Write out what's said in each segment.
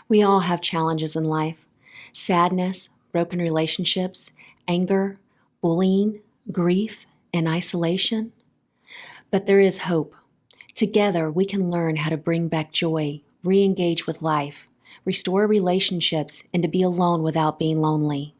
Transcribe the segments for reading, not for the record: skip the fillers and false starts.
We all have challenges in life: sadness, broken relationships, anger, bullying, grief, and isolation. But there is hope. Together, we can learn how to bring back joy, re engage with life, restore relationships, and to be alone without being lonely.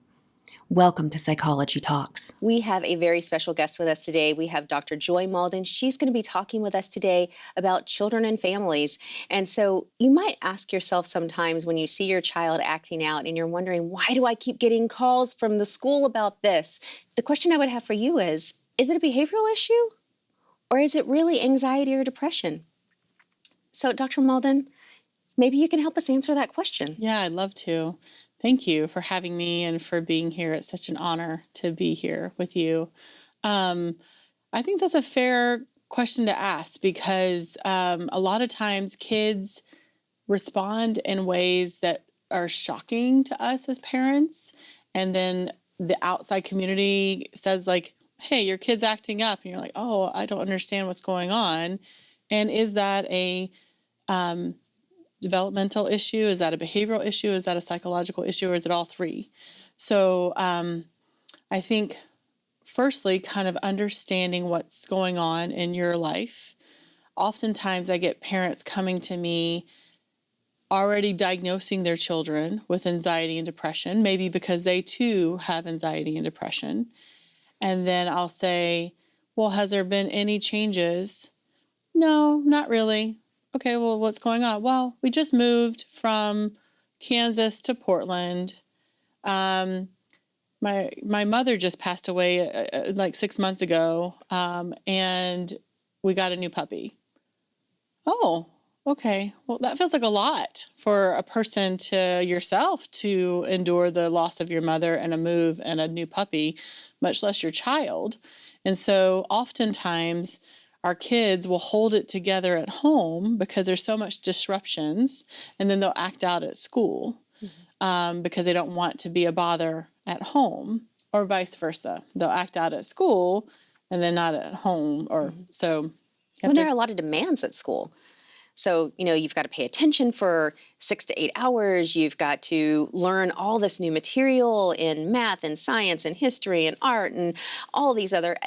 Welcome to Psychology Talks. We have a very special guest with us today. We have Dr. Joy Malden. She's going to be talking with us today about children and families. And so you might ask yourself sometimes when you see your child acting out and you're wondering, why do I keep getting calls from the school about this? The question I would have for you is it a behavioral issue or is it really anxiety or depression? So Dr. Malden, maybe you can help us answer that question. Yeah, I'd love to. Thank you for having me and for being here. It's such an honor to be here with you. I think that's a fair question to ask because a lot of times kids respond in ways that are shocking to us as parents. And then the outside community says like, hey, your kid's acting up. And you're like, oh, I don't understand what's going on. And is that a developmental issue? Is that a behavioral issue? Is that a psychological issue? Or is it all three? So I think, firstly, kind of understanding what's going on in your life. Oftentimes I get parents coming to me already diagnosing their children with anxiety and depression, maybe because they too have anxiety and depression. And then I'll say, well, has there been any changes? No, not really. Okay, well, what's going on? Well, we just moved from Kansas to Portland. My mother just passed away like 6 months ago, and we got a new puppy. Oh, okay. Well, that feels like a lot for a person to yourself to endure the loss of your mother and a move and a new puppy, much less your child. And so oftentimes our kids will hold it together at home because there's so much disruptions, and then they'll act out at school because they don't want to be a bother at home, or vice versa. They'll act out at school and then not at home, or so. Well, there are a lot of demands at school. So, you've got to pay attention for 6 to 8 hours. You've got to learn all this new material in math and science and history and art and all these other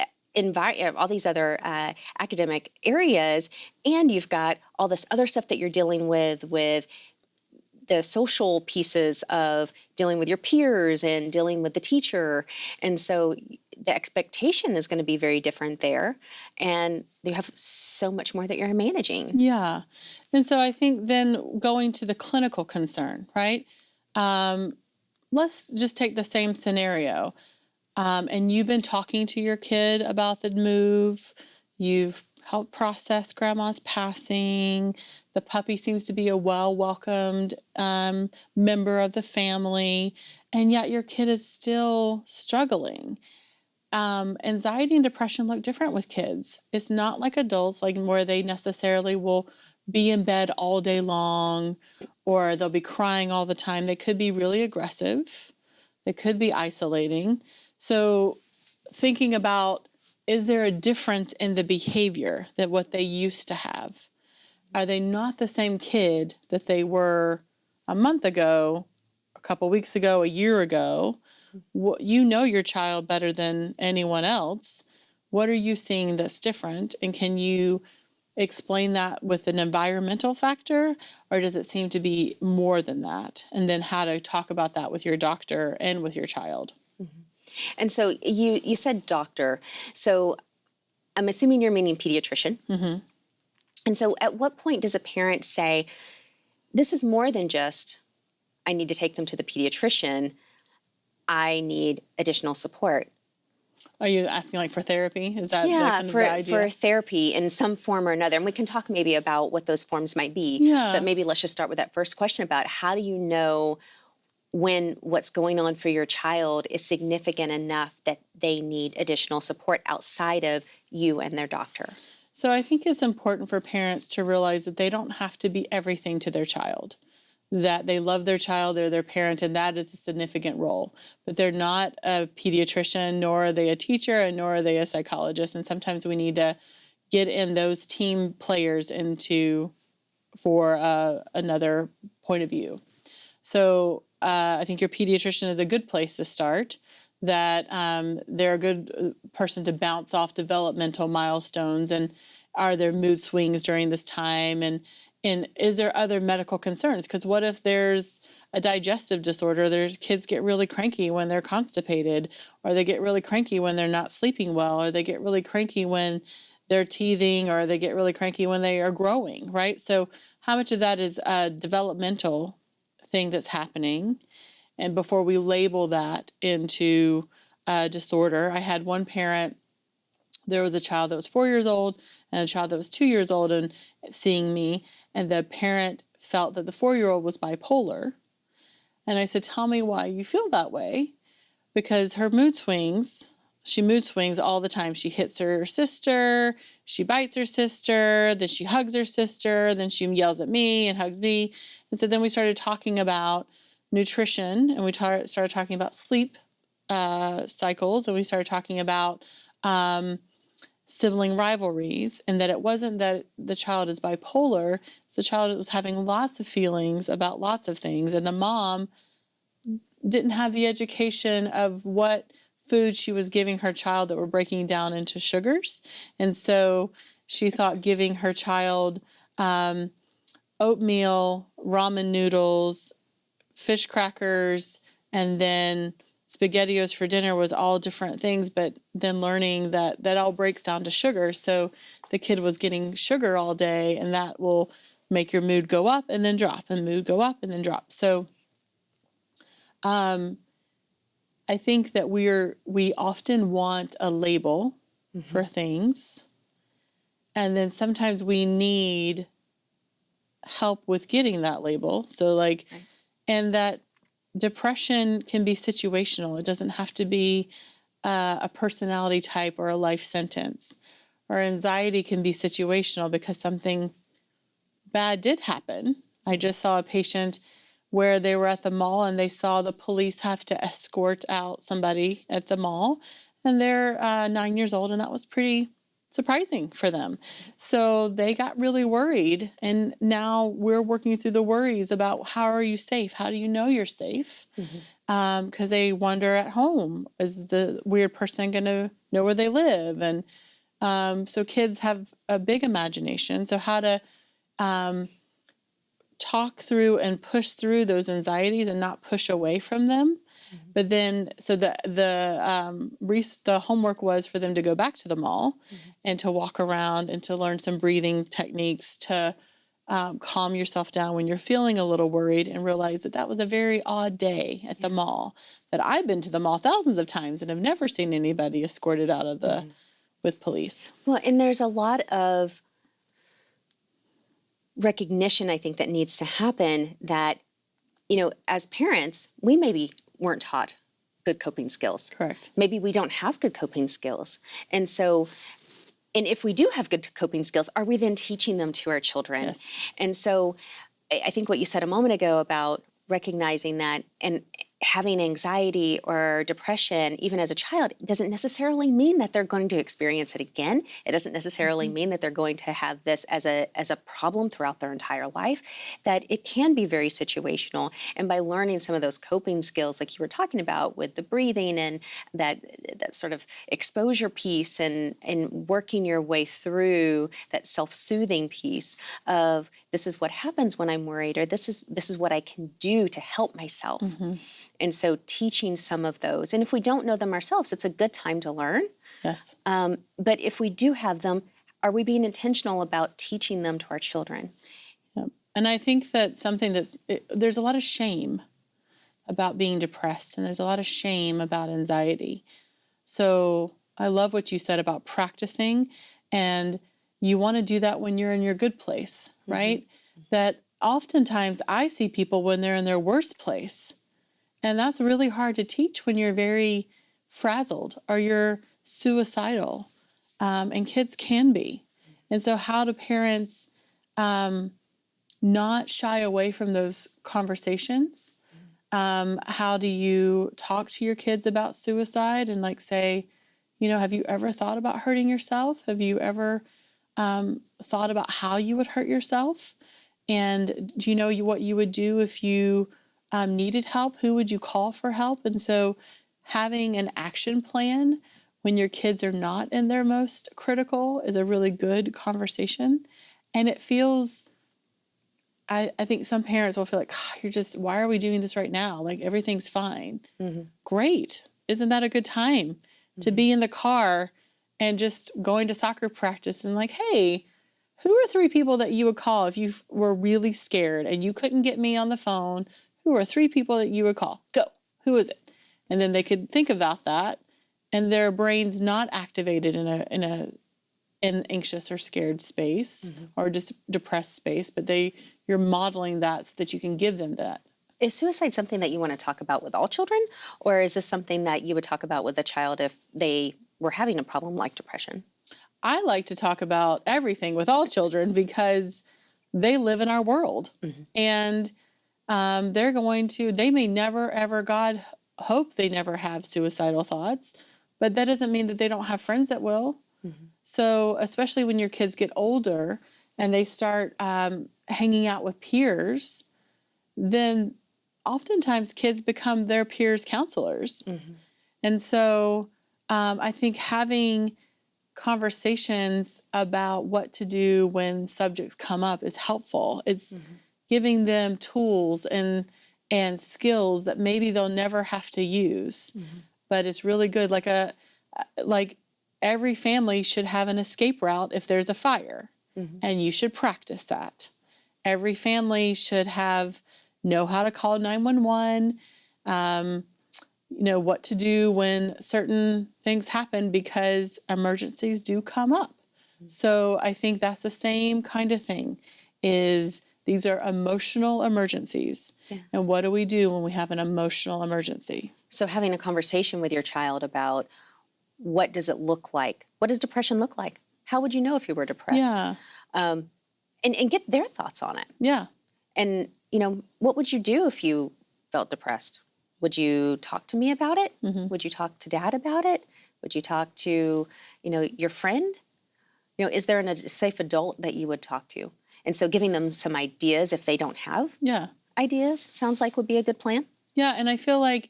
academic areas, and you've got all this other stuff that you're dealing with the social pieces of dealing with your peers and dealing with the teacher. And so the expectation is going to be very different there, and you have so much more that you're managing. Yeah. And so I think then going to the clinical concern, right? Let's just take the same scenario. And you've been talking to your kid about the move. You've helped process grandma's passing. The puppy seems to be a well-welcomed member of the family, and yet your kid is still struggling. Anxiety and depression look different with kids. It's not like adults, like where they necessarily will be in bed all day long, or they'll be crying all the time. They could be really aggressive. They could be isolating. So thinking about, is there a difference in the behavior that what they used to have? Are they not the same kid that they were a month ago, a couple weeks ago, a year ago? You know your child better than anyone else. What are you seeing that's different? And can you explain that with an environmental factor, or does it seem to be more than that? And then how to talk about that with your doctor and with your child. And so you said doctor. So I'm assuming you're meaning pediatrician. Mm-hmm. And so at what point does a parent say, this is more than just, I need to take them to the pediatrician, I need additional support? Are you asking like for therapy? Is that kind of for, the idea? for therapy in some form or another. And we can talk maybe about what those forms might be. Yeah. But maybe let's just start with that first question about how do you know when what's going on for your child is significant enough that they need additional support outside of you and their doctor? So I think it's important for parents to realize that they don't have to be everything to their child, that they love their child, they're their parent, and that is a significant role. But they're not a pediatrician, nor are they a teacher, and nor are they a psychologist. And sometimes we need to get in those team players for another point of view. So I think your pediatrician is a good place to start, that they're a good person to bounce off developmental milestones, and are there mood swings during this time, and is there other medical concerns? Because what if there's a digestive disorder? There's kids get really cranky when they're constipated, or they get really cranky when they're not sleeping well, or they get really cranky when they're teething, or they get really cranky when they are growing, right? So how much of that is a developmental thing that's happening? And before we label that into a disorder, I had one parent, there was a child that was 4 years old and a child that was 2 years old, and seeing me, and the parent felt that the 4-year-old was bipolar. And I said, tell me why you feel that way. Because her mood swings, she mood swings all the time. She hits her sister, she bites her sister, then she hugs her sister, then she yells at me and hugs me. And so then we started talking about nutrition, and we started talking about sleep cycles, and we started talking about sibling rivalries, and that it wasn't that the child is bipolar, it's the child that was having lots of feelings about lots of things, and the mom didn't have the education of what food she was giving her child that were breaking down into sugars. And so she thought giving her child oatmeal, ramen noodles, fish crackers, and then SpaghettiOs for dinner was all different things, but then learning that that all breaks down to sugar. So the kid was getting sugar all day, and that will make your mood go up and then drop, and mood go up and then drop. So I think that we often want a label for things, and then sometimes we need help with getting that label. So like, and that depression can be situational. It doesn't have to be a personality type or a life sentence. Or anxiety can be situational because something bad did happen. I just saw a patient where they were at the mall and they saw the police have to escort out somebody at the mall, and they're 9 years old, and that was pretty surprising for them. So they got really worried, and now we're working through the worries about how are you safe? How do you know you're safe? Because they wonder at home, is the weird person going to know where they live? And so kids have a big imagination. So how to talk through and push through those anxieties and not push away from them. But then, so the homework was for them to go back to the mall and to walk around and to learn some breathing techniques to calm yourself down when you're feeling a little worried, and realize that that was a very odd day at the mall, that I've been to the mall thousands of times and have never seen anybody escorted out of the with police. Well, and there's a lot of recognition, I think, that needs to happen that, as parents, we maybe weren't taught good coping skills. Correct. Maybe we don't have good coping skills. And so, and if we do have good coping skills, are we then teaching them to our children? Yes. And so I think what you said a moment ago about recognizing that and having anxiety or depression, even as a child, doesn't necessarily mean that they're going to experience it again. It doesn't necessarily mean that they're going to have this as a problem throughout their entire life, that it can be very situational. And by learning some of those coping skills, like you were talking about with the breathing and that sort of exposure piece, and working your way through that self-soothing piece of, this is what happens when I'm worried, or this is what I can do to help myself. And so teaching some of those. And if we don't know them ourselves, it's a good time to learn. Yes. But if we do have them, are we being intentional about teaching them to our children? Yep. And I think that there's a lot of shame about being depressed, and there's a lot of shame about anxiety. So I love what you said about practicing, and you want to do that when you're in your good place, right? That oftentimes I see people when they're in their worst place. And that's really hard to teach when you're very frazzled or you're suicidal. And kids can be. And so how do parents not shy away from those conversations? How do you talk to your kids about suicide and say, have you ever thought about hurting yourself? Have you ever thought about how you would hurt yourself? And do you know what you would do if you needed help, who would you call for help? And so having an action plan when your kids are not in their most critical is a really good conversation. And it feels, I think some parents will feel like, why are we doing this right now? Like everything's fine. Great. Isn't that a good time to be in the car and just going to soccer practice and like, hey, who are 3 people that you would call if you were really scared and you couldn't get me on the phone? Who are 3 people that you would call? Go. Who is it? And then they could think about that, and their brain's not activated in an anxious or scared space or just depressed space, but you're modeling that so that you can give them that. Is suicide something that you want to talk about with all children, or is this something that you would talk about with a child if they were having a problem like depression? I like to talk about everything with all children because they live in our world. And they may never, ever, God hope they never have suicidal thoughts, but that doesn't mean that they don't have friends that will. So especially when your kids get older and they start hanging out with peers, then oftentimes kids become their peers' counselors. And so I think having conversations about what to do when subjects come up is helpful. It's giving them tools and skills that maybe they'll never have to use, but it's really good. Like every family should have an escape route if there's a fire, and you should practice that. Every family should know how to call 911, what to do when certain things happen because emergencies do come up. So I think that's the same kind of thing, these are emotional emergencies. And what do we do when we have an emotional emergency? So having a conversation with your child about what does it look like? What does depression look like? How would you know if you were depressed? Yeah. And get their thoughts on it. Yeah. And, what would you do if you felt depressed? Would you talk to me about it? Would you talk to Dad about it? Would you talk to, your friend? Is there a safe adult that you would talk to? And so giving them some ideas if they don't have ideas sounds like would be a good plan. Yeah, and I feel like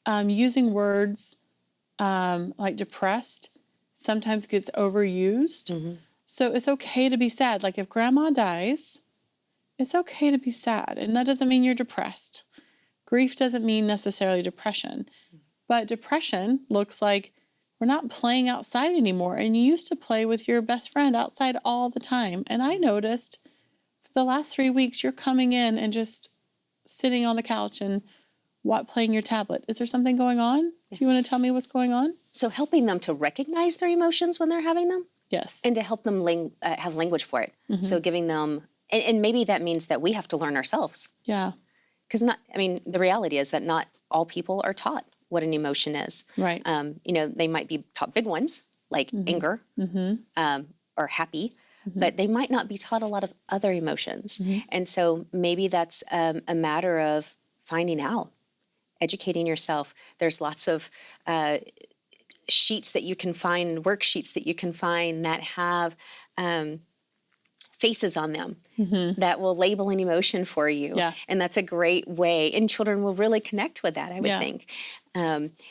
using words like depressed sometimes gets overused. So it's okay to be sad. Like if grandma dies, it's okay to be sad. And that doesn't mean you're depressed. Grief doesn't mean necessarily depression. But depression looks like we're not playing outside anymore. And you used to play with your best friend outside all the time. And I noticed for the last 3 weeks, you're coming in and just sitting on the couch and playing your tablet. Is there something going on? Do you want to tell me what's going on? So helping them to recognize their emotions when they're having them. Yes. And to help them have language for it. So giving them, and maybe that means that we have to learn ourselves. Yeah. Because the reality is that not all people are taught what an emotion is. Right. They might be taught big ones like anger or happy, but they might not be taught a lot of other emotions. And so maybe that's a matter of finding out, educating yourself. There's lots of sheets that you can find, worksheets that you can find that have faces on them that will label an emotion for you. Yeah. And that's a great way. And children will really connect with that, I would think.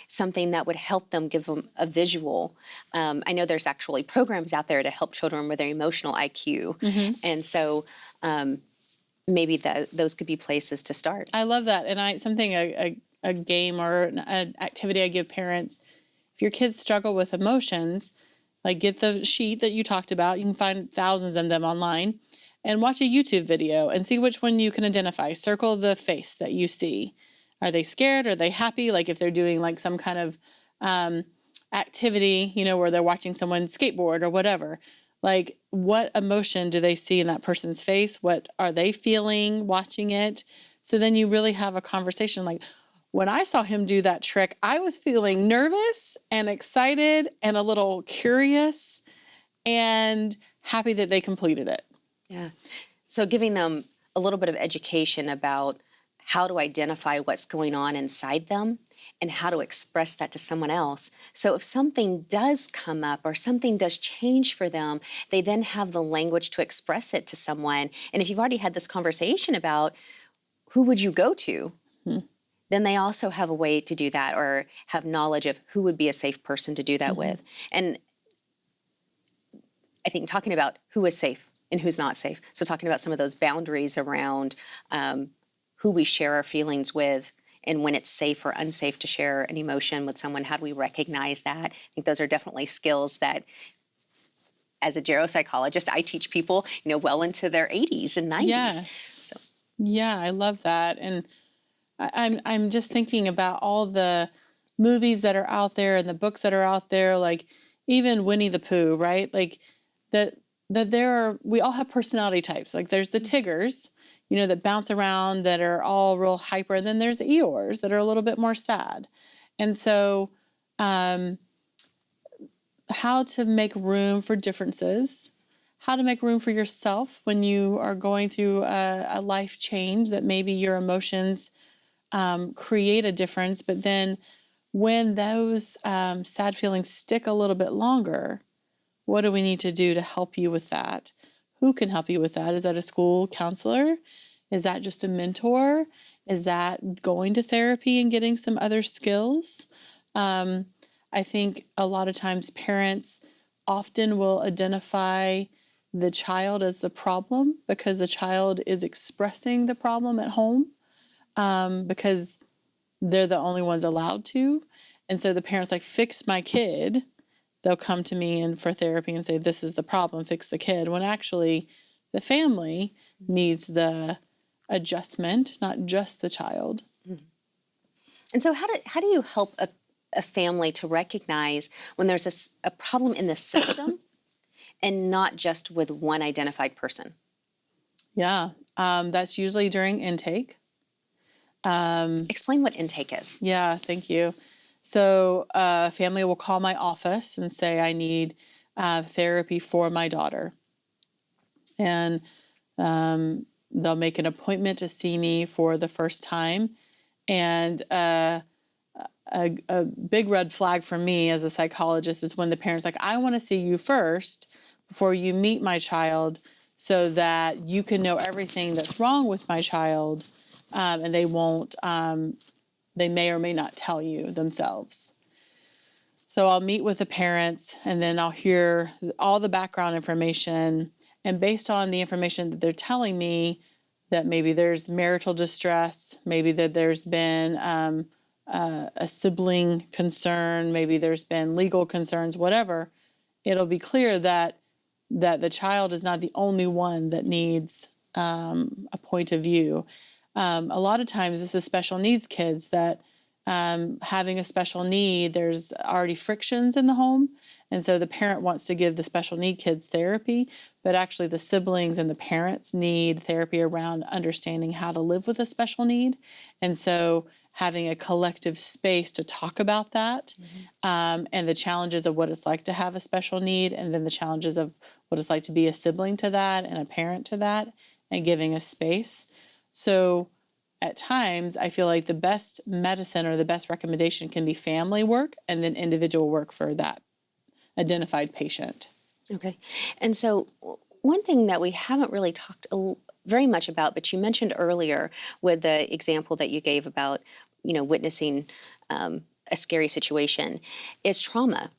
Something that would help them, give them a visual. I know there's actually programs out there to help children with their emotional IQ. And so maybe those could be places to start. I love that. And a game or an activity I give parents, if your kids struggle with emotions, like get the sheet that you talked about. You can find thousands of them online and watch a YouTube video and see which one you can identify. Circle the face that you see. Are they scared? Are they happy? Like if they're doing like some kind of activity, where they're watching someone skateboard or whatever. Like what emotion do they see in that person's face? What are they feeling watching it? So then you really have a conversation like, when I saw him do that trick, I was feeling nervous and excited and a little curious and happy that they completed it. Yeah. So giving them a little bit of education about how to identify what's going on inside them and how to express that to someone else. So if something does come up or something does change for them, they then have the language to express it to someone. And if you've already had this conversation about who would you go to, then they also have a way to do that, or have knowledge of who would be a safe person to do that with. And I think talking about who is safe and who's not safe. So talking about some of those boundaries around who we share our feelings with, and when it's safe or unsafe to share an emotion with someone, how do we recognize that? I think those are definitely skills that, as a geropsychologist, I teach people, well into their 80s and 90s. Yes. So Yeah, I love that. And I'm just thinking about all the movies that are out there and the books that are out there, like even Winnie the Pooh, right? Like that we all have personality types. Like there's the Tiggers, that bounce around, that are all real hyper, and then there's Eeyores that are a little bit more sad. And so how to make room for differences, how to make room for yourself when you are going through a life change, that maybe your emotions create a difference. But then when those sad feelings stick a little bit longer, what do we need to do to help you with that? Who can help you with that? Is that a school counselor? Is that just a mentor? Is that going to therapy and getting some other skills? I think a lot of times parents often will identify the child as the problem because the child is expressing the problem at home, because they're the only ones allowed to. And so the parents like, fix my kid. They'll come to me and for therapy and say, this is the problem, fix the kid. When actually the family needs the adjustment, not just the child. And so how do you help a family to recognize when there's a problem in the system and not just with one identified person? Yeah, that's usually during intake. Explain what intake is. Yeah, thank you. So a family will call my office and say, I need therapy for my daughter. And they'll make an appointment to see me for the first time. And a big red flag for me as a psychologist is when the parent's like, I want to see you first before you meet my child so that you can know everything that's wrong with my child, and they won't, they may or may not tell you themselves. So I'll meet with the parents and then I'll hear all the background information. And based on the information that they're telling me, that maybe there's marital distress, maybe that there's been a sibling concern, maybe there's been legal concerns, whatever, it'll be clear that the child is not the only one that needs a point of view. A lot of times this is special needs kids that having a special need, there's already frictions in the home. And so the parent wants to give the special need kids therapy, but actually the siblings and the parents need therapy around understanding how to live with a special need. And so having a collective space to talk about that, and the challenges of what it's like to have a special need, and then the challenges of what it's like to be a sibling to that and a parent to that, and giving a space. So at times, I feel like the best medicine or the best recommendation can be family work and then individual work for that identified patient. Okay. And so one thing that we haven't really talked very much about, but you mentioned earlier with the example that you gave about, witnessing a scary situation, is trauma.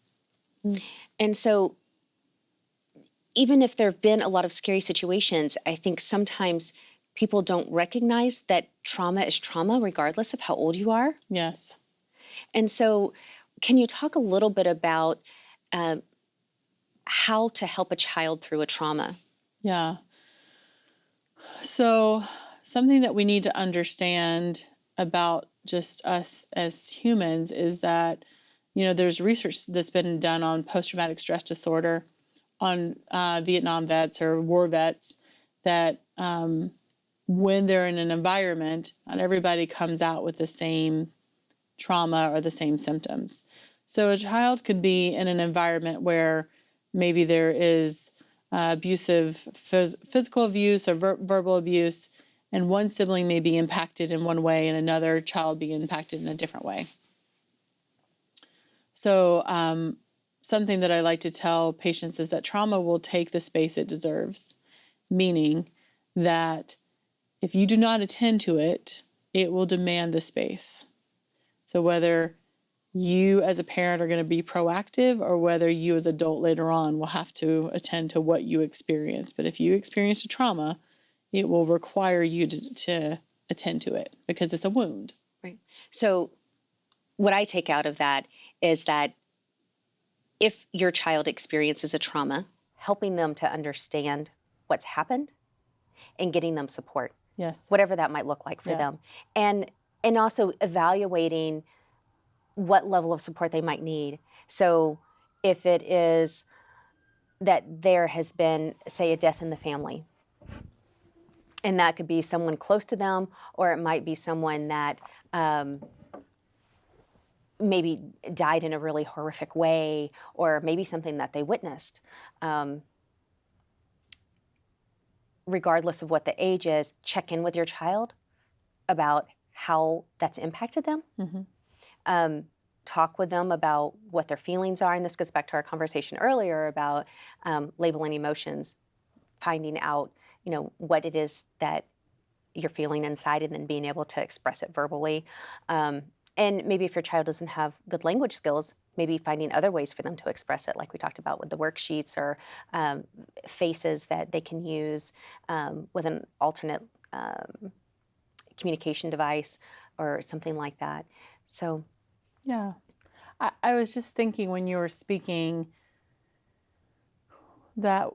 And so even if there have been a lot of scary situations, I think sometimes people don't recognize that trauma is trauma regardless of how old you are. Yes. And so can you talk a little bit about how to help a child through a trauma? Yeah. So something that we need to understand about just us as humans is that, there's research that's been done on post-traumatic stress disorder on Vietnam vets or war vets, that when they're in an environment, not everybody comes out with the same trauma or the same symptoms. So a child could be in an environment where maybe there is abusive physical abuse or verbal abuse, and one sibling may be impacted in one way and another child be impacted in a different way. So something that I like to tell patients is that trauma will take the space it deserves, meaning that if you do not attend to it, it will demand the space. So whether you as a parent are going to be proactive or whether you as adult later on will have to attend to what you experience. But if you experienced a trauma, it will require you to attend to it because it's a wound. Right. So what I take out of that is that if your child experiences a trauma, helping them to understand what's happened and getting them support, Yes. whatever that might look like for Yeah. them. And also evaluating what level of support they might need. So if it is that there has been, say, a death in the family, and that could be someone close to them, or it might be someone that maybe died in a really horrific way, or maybe something that they witnessed. Regardless of what the age is, check in with your child about how that's impacted them. Mm-hmm. Talk with them about what their feelings are. And this goes back to our conversation earlier about labeling emotions, finding out, what it is that you're feeling inside and then being able to express it verbally. And maybe if your child doesn't have good language skills, maybe finding other ways for them to express it, like we talked about with the worksheets, or faces that they can use with an alternate communication device or something like that. So, yeah. I was just thinking when you were speaking that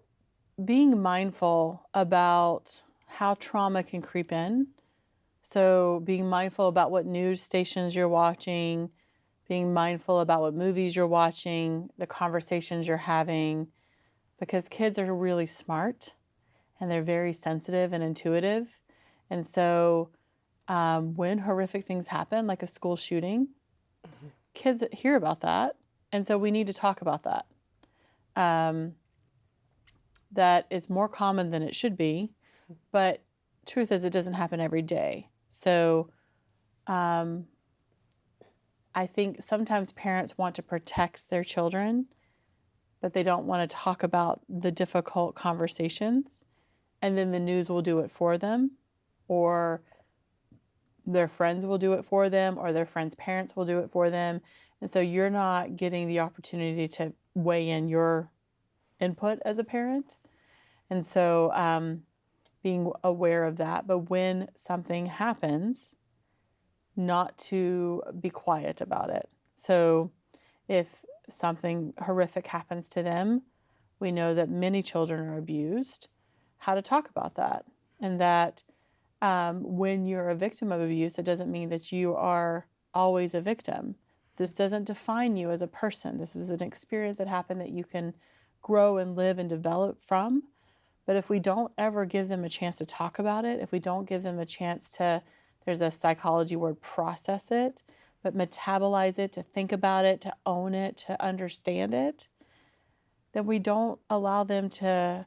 being mindful about how trauma can creep in. So being mindful about what news stations you're watching, being mindful about what movies you're watching, the conversations you're having, because kids are really smart and they're very sensitive and intuitive. And so when horrific things happen, like a school shooting, kids hear about that. And so we need to talk about that. That is more common than it should be, but truth is it doesn't happen every day. So I think sometimes parents want to protect their children, but they don't want to talk about the difficult conversations, and then the news will do it for them, or their friends will do it for them, or their friends' parents will do it for them. And so you're not getting the opportunity to weigh in your input as a parent. And so being aware of that. But when something happens, not to be quiet about it. So if something horrific happens to them, we know that many children are abused, how to talk about that. And that when you're a victim of abuse, it doesn't mean that you are always a victim. This doesn't define you as a person. This was an experience that happened that you can grow and live and develop from. But if we don't ever give them a chance to talk about it, if we don't give them a chance to, there's a psychology word, process it, but metabolize it, to think about it, to own it, to understand it, then we don't allow them to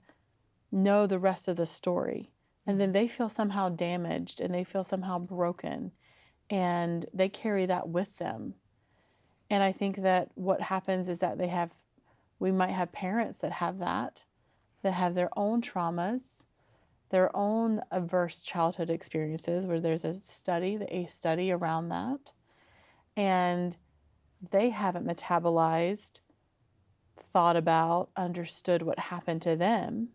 know the rest of the story. And then they feel somehow damaged and they feel somehow broken, and they carry that with them. And I think that what happens is that we might have parents that have their own traumas, their own adverse childhood experiences, where there's a study, the ACE study around that, and they haven't metabolized, thought about, understood what happened to them.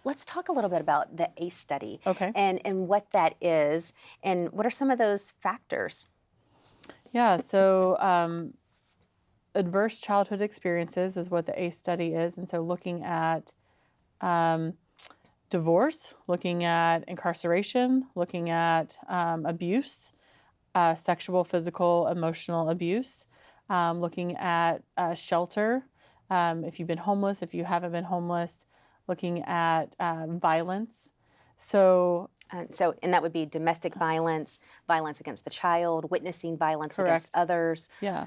let's talk a little bit about the ACE study. Okay. And what that is, and what are some of those factors? Yeah, so adverse childhood experiences is what the ACE study is. And so looking at divorce, looking at incarceration, looking at abuse, sexual, physical, emotional abuse, looking at shelter, if you've been homeless, if you haven't been homeless, looking at violence. So And that would be domestic violence, violence against the child, witnessing violence Correct. against others. yeah.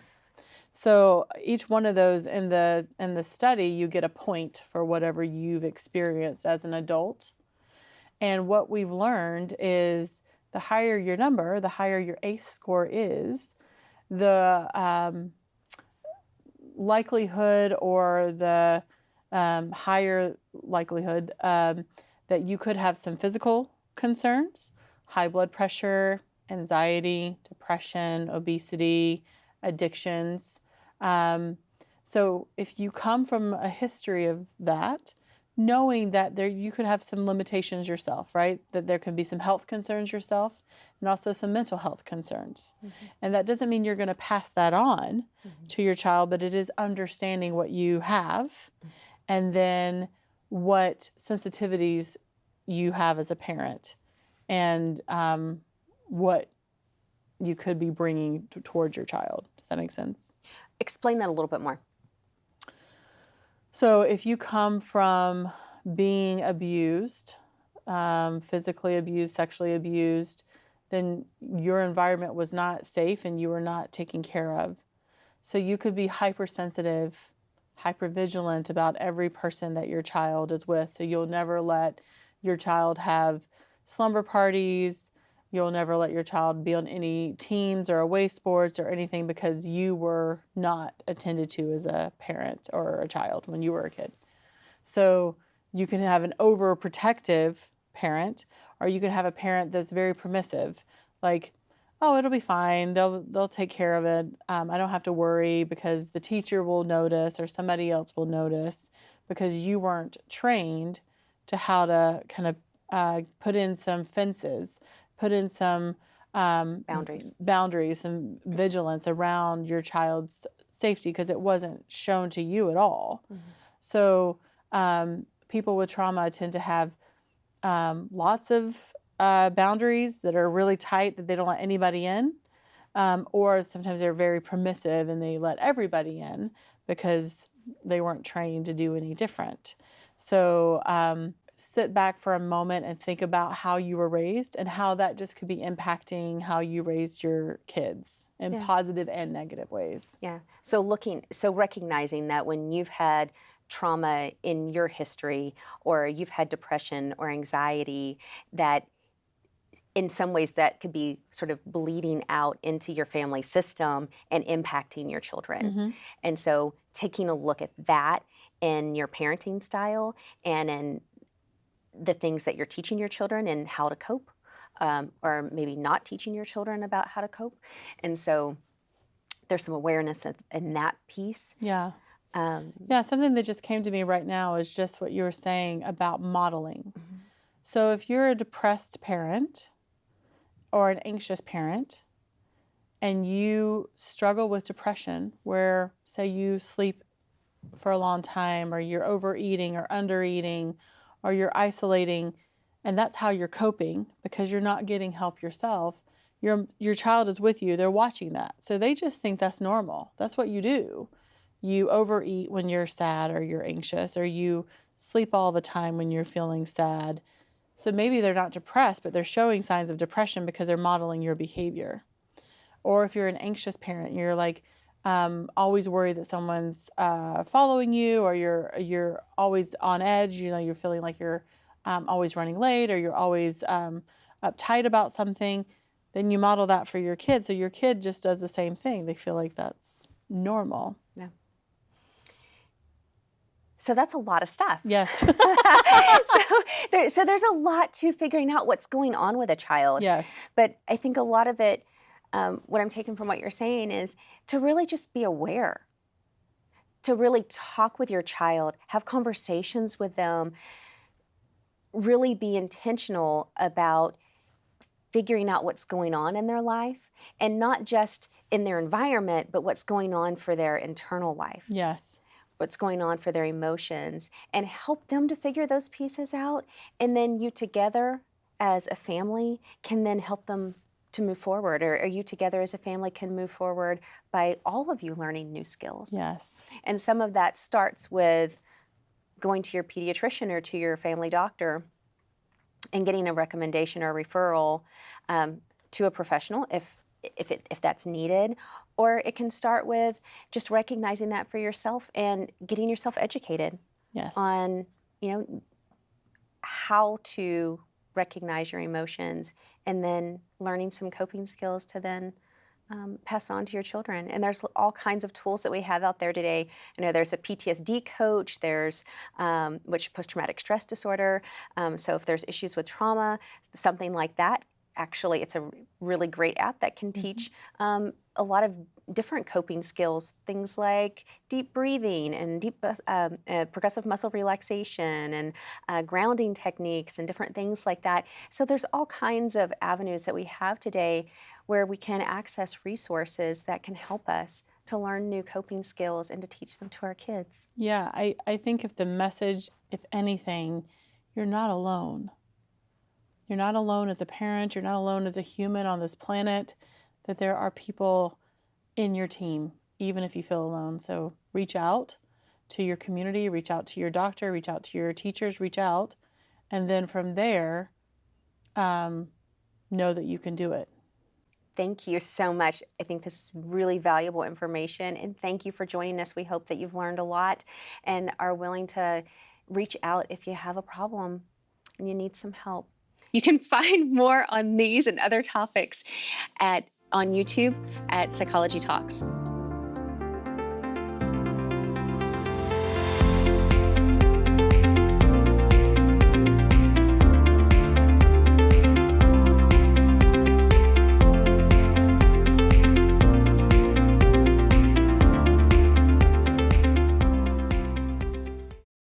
So each one of those in the study, you get a point for whatever you've experienced as an adult. And what we've learned is the higher your number, the higher your ACE score is, the likelihood, or the higher likelihood that you could have some physical concerns, high blood pressure, anxiety, depression, obesity, addictions. So if you come from a history of that, knowing that you could have some limitations yourself, right? That there can be some health concerns yourself and also some mental health concerns. And that doesn't mean you're going to pass that on to your child, but it is understanding what you have and then what sensitivities you have as a parent and what you could be bringing towards your child. Does that make sense? Explain that a little bit more. So if you come from being abused, physically abused, sexually abused, then your environment was not safe and you were not taken care of. So you could be hypersensitive, hypervigilant about every person that your child is with. So you'll never let your child have slumber parties. You'll never let your child be on any teams or away sports or anything because you were not attended to as a parent or a child when you were a kid. So you can have an overprotective parent, or you can have a parent that's very permissive, like, oh, it'll be fine. They'll take care of it. I don't have to worry because the teacher will notice or somebody else will notice because you weren't trained to how to kind of put in some fences, put in some boundaries and vigilance around your child's safety because it wasn't shown to you at all. So people with trauma tend to have lots of boundaries that are really tight that they don't let anybody in, or sometimes they're very permissive and they let everybody in because they weren't trained to do any different. So sit back for a moment and think about how you were raised and how that just could be impacting how you raised your kids in positive and negative ways. Yeah. So recognizing that when you've had trauma in your history or you've had depression or anxiety, that in some ways that could be sort of bleeding out into your family system and impacting your children. And so taking a look at that in your parenting style and in the things that you're teaching your children and how to cope, or maybe not teaching your children about how to cope. And so there's some awareness in that piece. Yeah, something that just came to me right now is just what you were saying about modeling. So if you're a depressed parent or an anxious parent and you struggle with depression where, say, you sleep for a long time or you're overeating or undereating or you're isolating and that's how you're coping because you're not getting help yourself, your child is with you. They're watching that. So they just think that's normal. That's what you do. You overeat when you're sad or you're anxious, or you sleep all the time when you're feeling sad. So maybe they're not depressed, but they're showing signs of depression because they're modeling your behavior. Or if you're an anxious parent, you're like always worried that someone's following you, or you're always on edge. You know, you're feeling like you're always running late, or you're always uptight about something. Then you model that for your kid. So your kid just does the same thing. They feel like that's normal. Yeah. So that's a lot of stuff. Yes. So there's a lot to figuring out what's going on with a child. Yes. But I think a lot of it, what I'm taking from what you're saying is to really just be aware, to really talk with your child, have conversations with them, really be intentional about figuring out what's going on in their life, and not just in their environment, but what's going on for their internal life. Yes. What's going on for their emotions, and help them to figure those pieces out. And then you together as a family can then help them to move forward, or you together as a family can move forward by all of you learning new skills. Yes. And some of that starts with going to your pediatrician or to your family doctor and getting a recommendation or referral to a professional if that's needed. Or it can start with just recognizing that for yourself and getting yourself educated on, how to recognize your emotions, and then learning some coping skills to then pass on to your children. And there's all kinds of tools that we have out there today. I know there's a PTSD coach, there's which post-traumatic stress disorder. So if there's issues with trauma, something like that actually, it's a really great app that can teach a lot of different coping skills, things like deep breathing and deep progressive muscle relaxation and grounding techniques and different things like that. So there's all kinds of avenues that we have today where we can access resources that can help us to learn new coping skills and to teach them to our kids. Yeah, I think if the message, if anything, you're not alone. You're not alone as a parent, you're not alone as a human on this planet, that there are people in your team, even if you feel alone. So reach out to your community, reach out to your doctor, reach out to your teachers, reach out. And then from there, know that you can do it. Thank you so much. I think this is really valuable information, and thank you for joining us. We hope that you've learned a lot and are willing to reach out if you have a problem and you need some help. You can find more on these and other topics on YouTube at Psychology Talks.